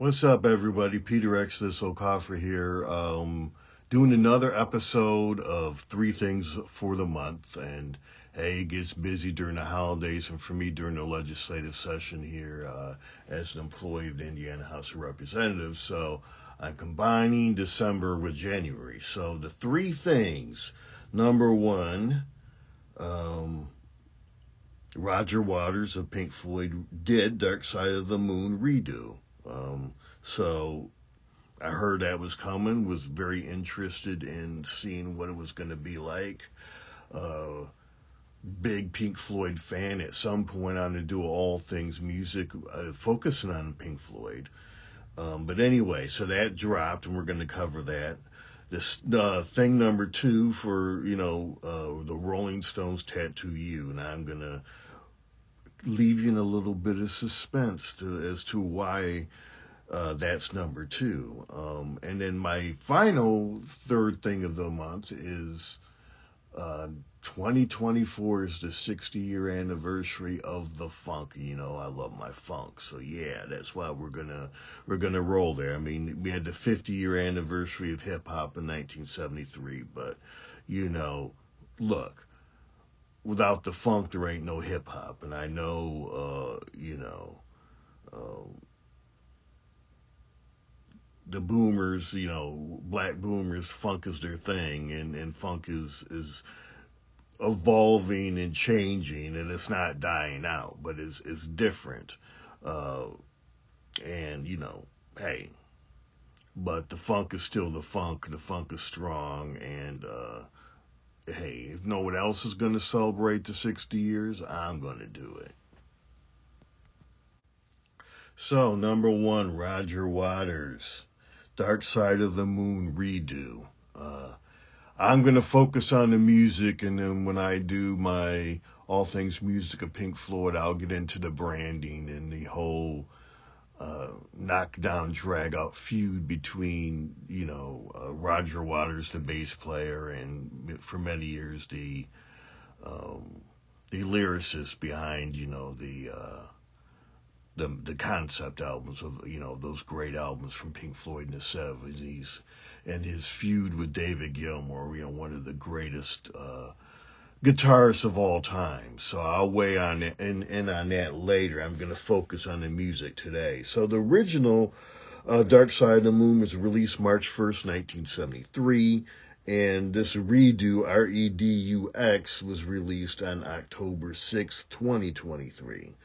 What's up, everybody? Peter X, this Okafor here, doing another episode of Three Things for the Month. And hey, it gets busy during the holidays, and for me during the legislative session here as an employee of the Indiana House of Representatives. So I'm combining December with January. So the three things: number one, um, Roger Waters of Pink Floyd did Dark Side of the Moon redo. So I heard that was coming, was very interested in seeing what it was going to be like. Uh, Big Pink Floyd fan. At some point, I'm going to do all things music, focusing on Pink Floyd. But anyway, so that dropped, and we're going to cover that. This thing number two for the Rolling Stones Tattoo You, and I'm going to leave you in a little bit of suspense as to why that's number two. And then my final third thing of the month is 2024 is the 60-year anniversary of the funk. You know, I love my funk, so yeah, that's why we're gonna roll there. I mean, we had the 50-year anniversary of hip hop in 1973, but look, without the funk, there ain't no hip hop, and I know, the boomers, black boomers, funk is their thing, and funk is evolving and changing, and it's not dying out, but it's different. Uh, and hey, but the funk is still the funk. The funk is strong, and hey, if no one else is going to celebrate the 60 years, I'm going to do it. So, number one, Roger Waters, Dark Side of the Moon redo. I'm going to focus on the music, and then when I do my All Things Music of Pink Floyd, I'll get into the branding and the whole knockdown, drag out feud between, Roger Waters, the bass player, and for many years um, the lyricist behind, the concept albums of those great albums from Pink Floyd in the 70s, and his feud with David Gilmour, one of the greatest guitarists of all time. So I'll weigh on it and on that later. I'm going to focus on the music today. So the original Dark Side of the Moon was released March 1st, 1973. And this redo, Redux, was released on October 6th, 2023.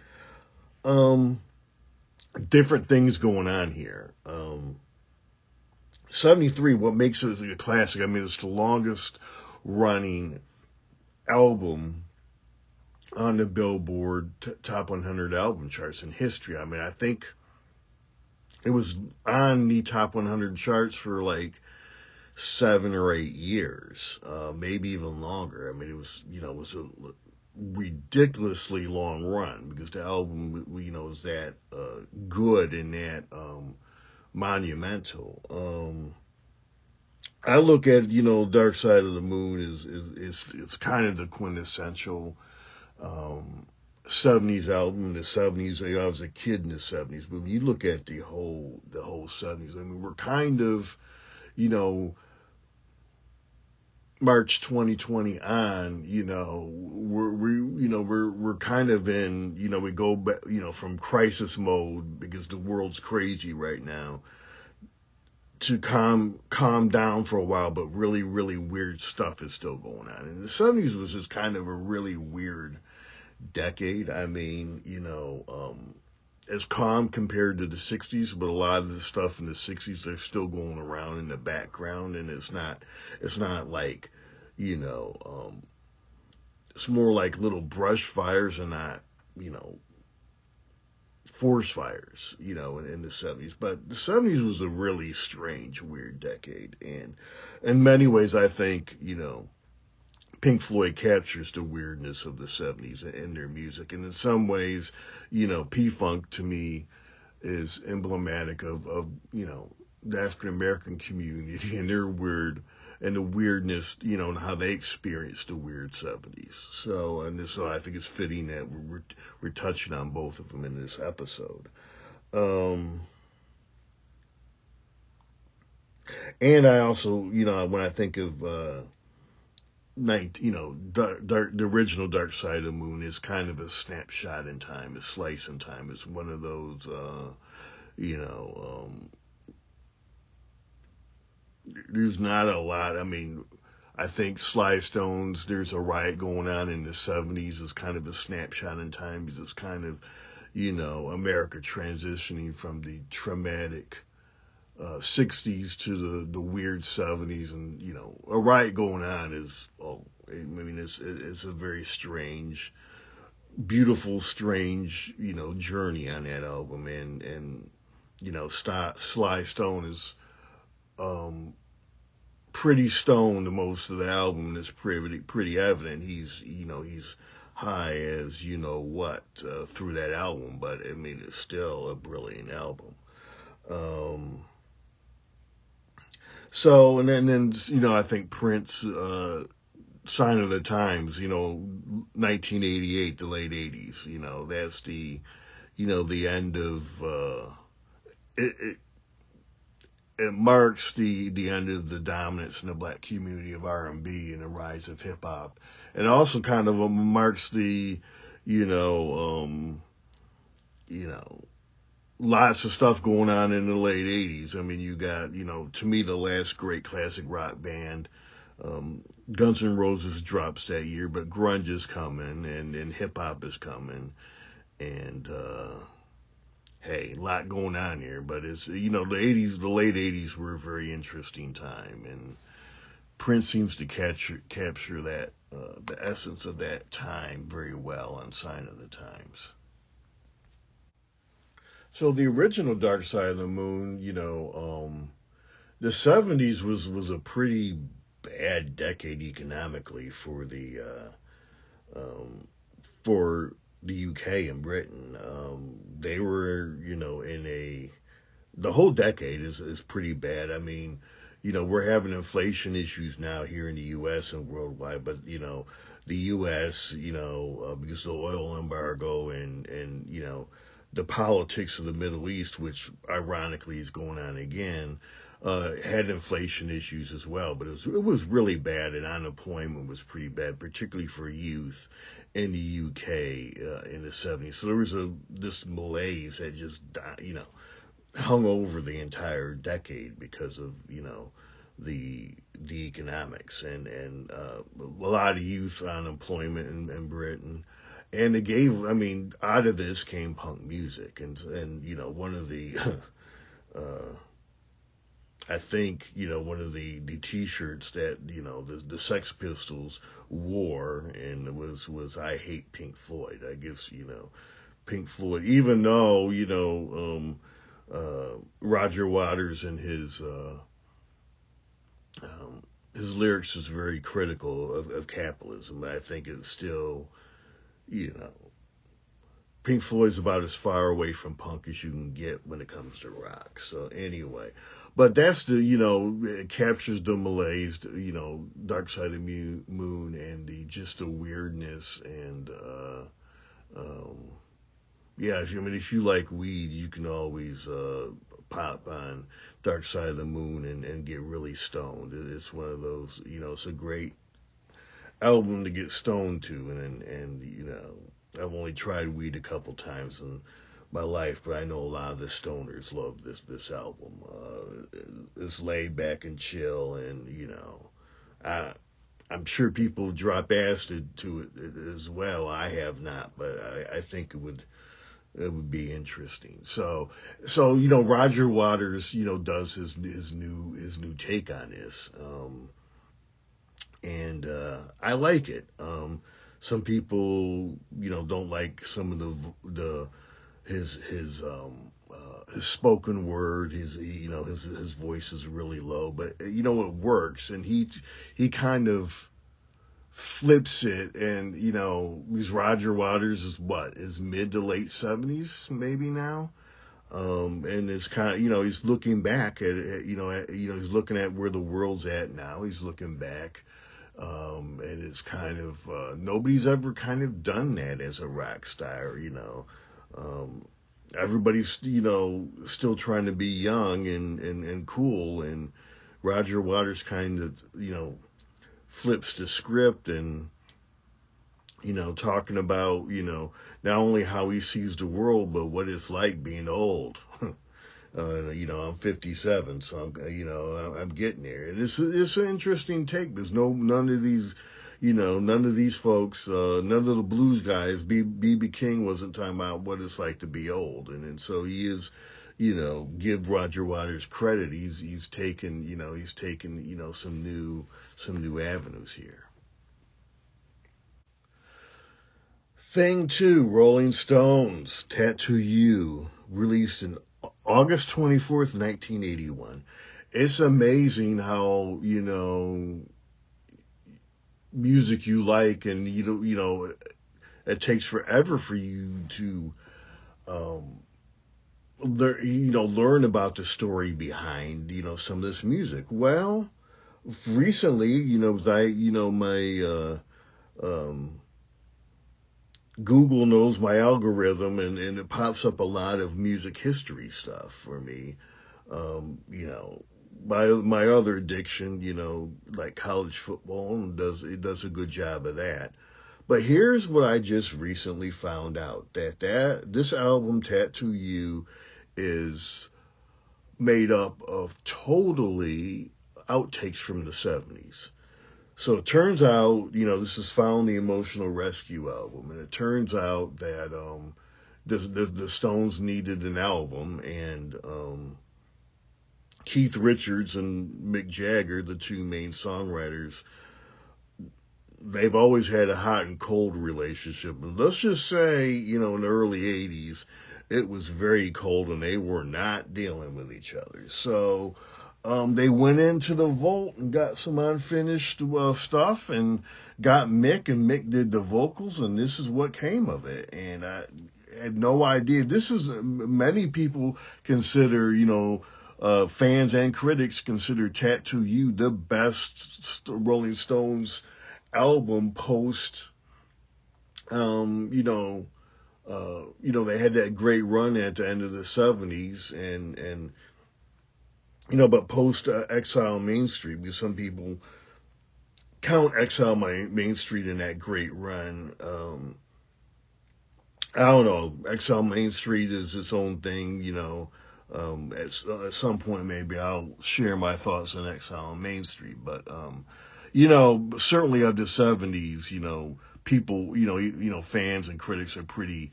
Different things going on here. 73, what makes it a classic, I mean, it's the longest running album on the Billboard top 100 album charts in history. I mean, I think it was on the top 100 charts for like 7 or 8 years, maybe even longer. I mean, it was a ridiculously long run because the album, is that good and that monumental. I look at Dark Side of the Moon is it's kind of the quintessential um, 70s album. The 70s, I was a kid in the 70s, but when you look at the whole 70s, I mean, we're kind of you know March 2020 on, we're kind of in, we go back, from crisis mode because the world's crazy right now to calm down for a while, but really, really weird stuff is still going on. And the 70s was just kind of a really weird decade. I mean, as calm compared to the 60s, but a lot of the stuff in the 60s, they're still going around in the background, and it's not like, it's more like little brush fires and not, forest fires, in the 70s. But the 70s was a really strange, weird decade. And in many ways, I think, Pink Floyd captures the weirdness of the 70s in their music. And in some ways, P-Funk to me is emblematic of the African American community and their weird and the weirdness, and how they experienced the weird 70s. So I think it's fitting that we're touching on both of them in this episode. Um, And I also, when I think of the original Dark Side of the Moon is kind of a snapshot in time, a slice in time. It's one of those, you know, there's not a lot. I mean, I think Sly Stones, there's a riot going on in the 70s is kind of a snapshot in time because it's kind of, America transitioning from the traumatic 60s to the weird 70s, and a riot going on is, I mean, it's a very strange, beautiful, strange, journey on that album. And Sly Stone is um pretty stoned most of the album. It's pretty evident he's high as what through that album, but I mean it's still a brilliant album. Um, and then I think Prince, Sign of the Times, 1988, the late 80s, that's the end of it, it marks the end of the dominance in the black community of R&B and B and the rise of hip hop. And also kind of marks the, you know, um, you know, lots of stuff going on in the late 80s. I mean, you got, to me, the last great classic rock band. Guns N' Roses drops that year, but grunge is coming and hip hop is coming. And, hey, a lot going on here, but it's, the late 80s were a very interesting time, and Prince seems to capture that, the essence of that time very well on Sign of the Times. So the original Dark Side of the Moon, the 70s was a pretty bad decade economically um, for the UK and Britain. They were, in a the whole decade is pretty bad. I mean, we're having inflation issues now here in the U.S. and worldwide, but the U.S. Because of the oil embargo and the politics of the Middle East, which ironically is going on again, had inflation issues as well. But it was really bad, and unemployment was pretty bad, particularly for youth in the UK in the 70s. So there was this malaise that just hung over the entire decade because of the economics and a lot of youth unemployment in Britain. And it gave, I mean, out of this came punk music, and one of the uh, I think one of the T-shirts that the Sex Pistols wore, and it was I hate Pink Floyd. I guess Pink Floyd, even though Roger Waters and his lyrics is very critical of capitalism, but I think it's still you know Pink Floyd's about as far away from punk as you can get when it comes to rock. So anyway, but that's it captures the malaise, Dark Side of the Moon, and the just the weirdness and um, yeah. If you like weed, you can always pop on Dark Side of the Moon and get really stoned. It's one of those, it's a great album to get stoned to, and I've only tried weed a couple times in my life, but I know a lot of the stoners love this album. It's laid back and chill, and I I'm sure people drop acid to it as well. I have not, but I think it would be interesting. So Roger Waters does his new take on this. And I like it. Some people, don't like some of the his spoken word. His voice is really low, but it works, and he kind of flips it, and because Roger Waters is mid to late 70s maybe now. And it's kind of, he's looking back he's looking at where the world's at now. He's looking back, and it's kind of nobody's ever kind of done that as a rock star. Everybody's still trying to be young and cool, and Roger Waters kind of, flips the script and, talking about, not only how he sees the world, but what it's like being old. I'm 57, so I'm getting there, and it's an interesting take. There's none of these folks, none of the blues guys. B.B. King wasn't talking about what it's like to be old, and so he is, give Roger Waters credit. He's taken some new avenues here. Thing 2, Rolling Stones, Tattoo You, released in August 24th, 1981. It's amazing how, music you like, and, it takes forever for you to, learn about the story behind, some of this music. Well, recently, my, Google knows my algorithm, and it pops up a lot of music history stuff for me. My other addiction, like college football, and does a good job of that. But here's what I just recently found out, that this album, Tattoo You, is made up of totally outtakes from the 70s. So it turns out, this is found the Emotional Rescue album, and it turns out that the Stones needed an album, and Keith Richards and Mick Jagger, the two main songwriters, they've always had a hot and cold relationship. And let's just say, in the early 80s, it was very cold, and they were not dealing with each other. So they went into the vault and got some unfinished stuff, and got Mick, and Mick did the vocals, and this is what came of it. And I had no idea. Many people consider, fans and critics consider Tattoo You the best Rolling Stones album post, they had that great run at the end of the 70s, and but post Exile Main Street, because some people count Exile Main Street in that great run. I don't know. Exile Main Street is its own thing, at some point maybe I'll share my thoughts on Exile on Main Street, but certainly of the 70s, people, fans and critics are pretty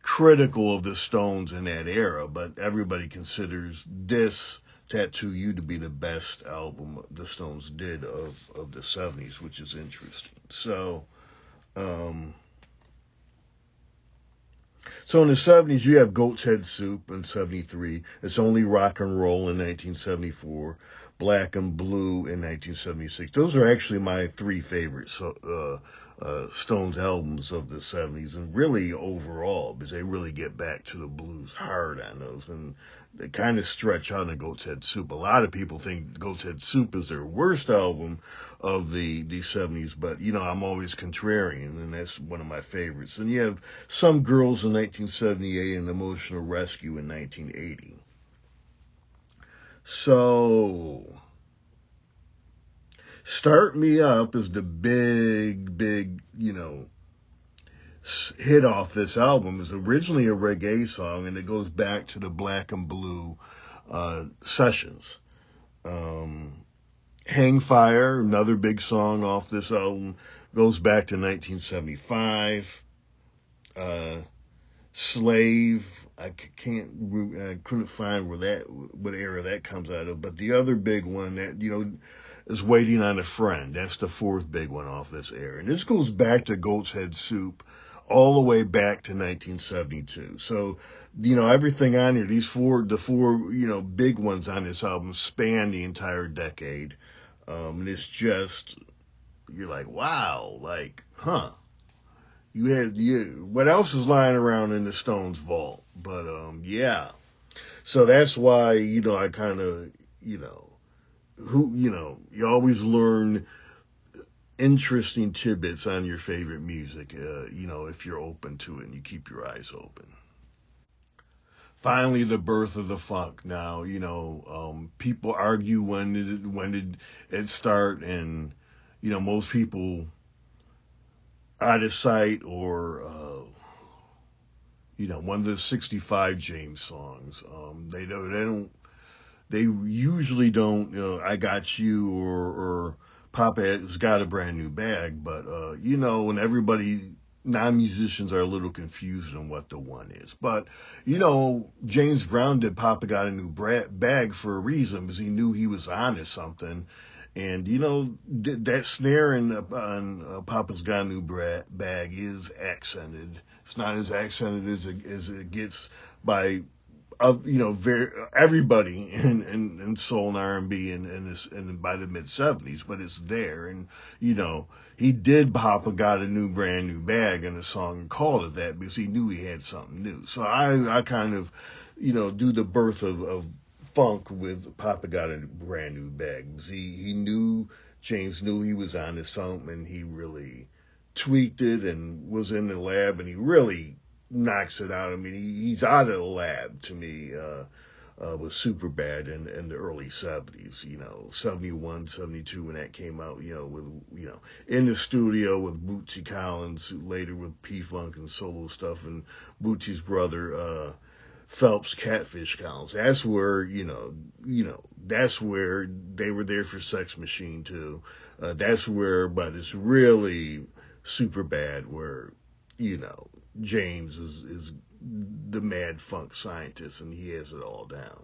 critical of the Stones in that era, but everybody considers this Tattoo You to be the best album the Stones did of the 70s, which is interesting. So in the 70s, you have Goat's Head Soup in 73. It's Only Rock and Roll in 1974. Black and Blue in 1976. Those are actually my three favorite Stones albums of the 70s, and really overall, because they really get back to the blues hard on those, and they kind of stretch out in Goat's Head Soup. A lot of people think Goat's Head Soup is their worst album of the 70s, but, I'm always contrarian, and that's one of my favorites. And you have Some Girls in 1978 and Emotional Rescue in 1980. So, Start Me Up is the big, hit off this album. It's originally a reggae song, and it goes back to the Black and Blue sessions. Hang Fire, another big song off this album, goes back to 1975. Slave, I couldn't find what era that comes out of, but the other big one that, is Waiting on a Friend. That's the fourth big one off this era. And this goes back to Goat's Head Soup all the way back to 1972. So, everything on here, the four, big ones on this album span the entire decade. And it's just, you're like, wow, like, huh. What else is lying around in the Stones vault? But, yeah. So that's why, I kind of, you always learn interesting tidbits on your favorite music, if you're open to it and you keep your eyes open. finally the birth of the funk. Now, people argue when did it start, and most people out of sight or one of the 65 James songs. They usually don't, I got you or Papa has got a brand new bag, but when everybody non-musicians are a little confused on what the one is. But, James Brown did Papa Got a New Bag for a reason, because he knew he was onto something. And, that snare on Papa's Got a New Bag is accented. It's not as accented as it gets by, everybody in soul and R&B and by the mid 70s, but it's there. And, he did Papa Got a Brand New Bag in a song and called it that because he knew he had something new. So I kind of, do the birth of funk with Papa Got a Brand New Bag. James knew he was on to something, and he really tweaked it and was in the lab, and he really knocks it out. I mean, he's out of the lab to me with Superbad in the early 70s, 71, 72 when that came out, in the studio with Bootsy Collins, later with P-Funk and solo stuff, and Bootsy's brother, Phelps Catfish Collins. That's where, that's where they were there for Sex Machine too. That's where, but it's really Superbad where, James is the mad funk scientist, and he has it all down.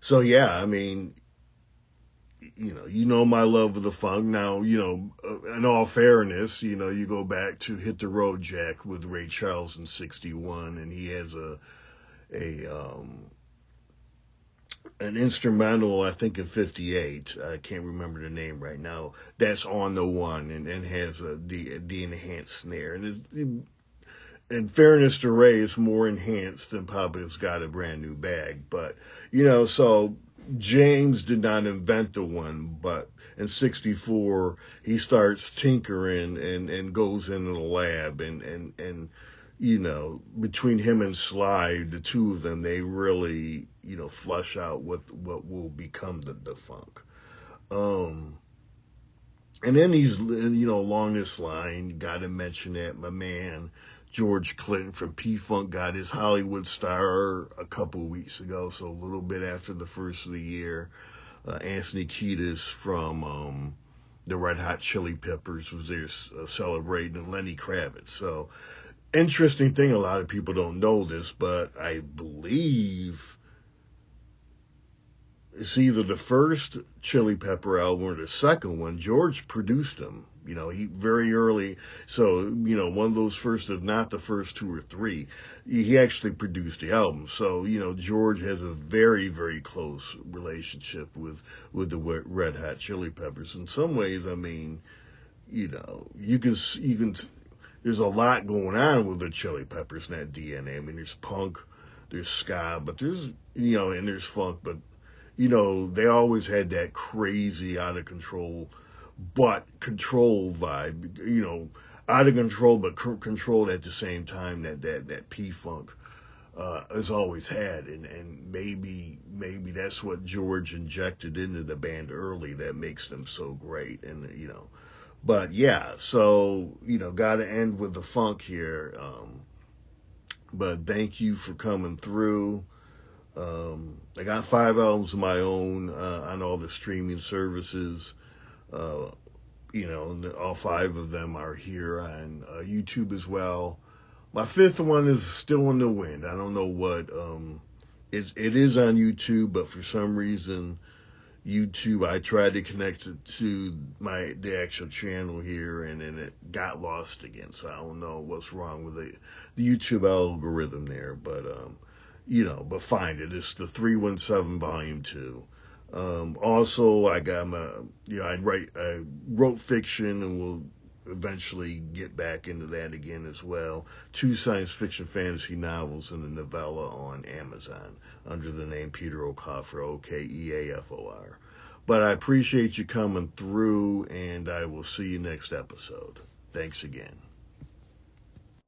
So yeah, I mean, my love of the funk. Now, in all fairness, you go back to Hit the Road Jack with Ray Charles in 61, and he has an instrumental, I think in 58, I can't remember the name right now, that's on the one and has the enhanced snare. And in fairness to Ray, it's more enhanced than Papa's Got a Brand New Bag. But, so James did not invent the one, but in 64, he starts tinkering and goes into the lab and between him and Sly, the two of them, they really, flush out what will become the funk. And then along this line, got to mention that my man, George Clinton from P-Funk got his Hollywood star a couple of weeks ago, so a little bit after the first of the year. Anthony Kiedis from the Red Hot Chili Peppers was there celebrating, and Lenny Kravitz. So, interesting thing, a lot of people don't know this, but I believe it's either the first Chili Pepper album or the second one. George produced them. He very early, so, one of those first, if not the first two or three, he actually produced the album. So, George has a very, very close relationship with the Red Hot Chili Peppers. In some ways, I mean, you can, there's a lot going on with the Chili Peppers in that DNA. I mean, there's punk, there's ska, but there's, and there's funk, but, they always had that crazy, out of control, but control vibe, out of control, but controlled at the same time that P-Funk has always had. And maybe that's what George injected into the band early that makes them so great. And, but yeah, so, got to end with the funk here. But thank you for coming through. I got 5 albums of my own on all the streaming services. All 5 of them are here on YouTube as well. My 5th one is still in the wind. I don't know what. It is on YouTube, but for some reason, YouTube, I tried to connect it to the actual channel here, and then it got lost again. So I don't know what's wrong with the YouTube algorithm there, but but find it. It's the 317 Volume 2. Also, I got I wrote fiction, and will eventually get back into that again as well. 2 science fiction fantasy novels and a novella on Amazon under the name Peter Okafor, Okeafor. But I appreciate you coming through, and I will see you next episode. Thanks again.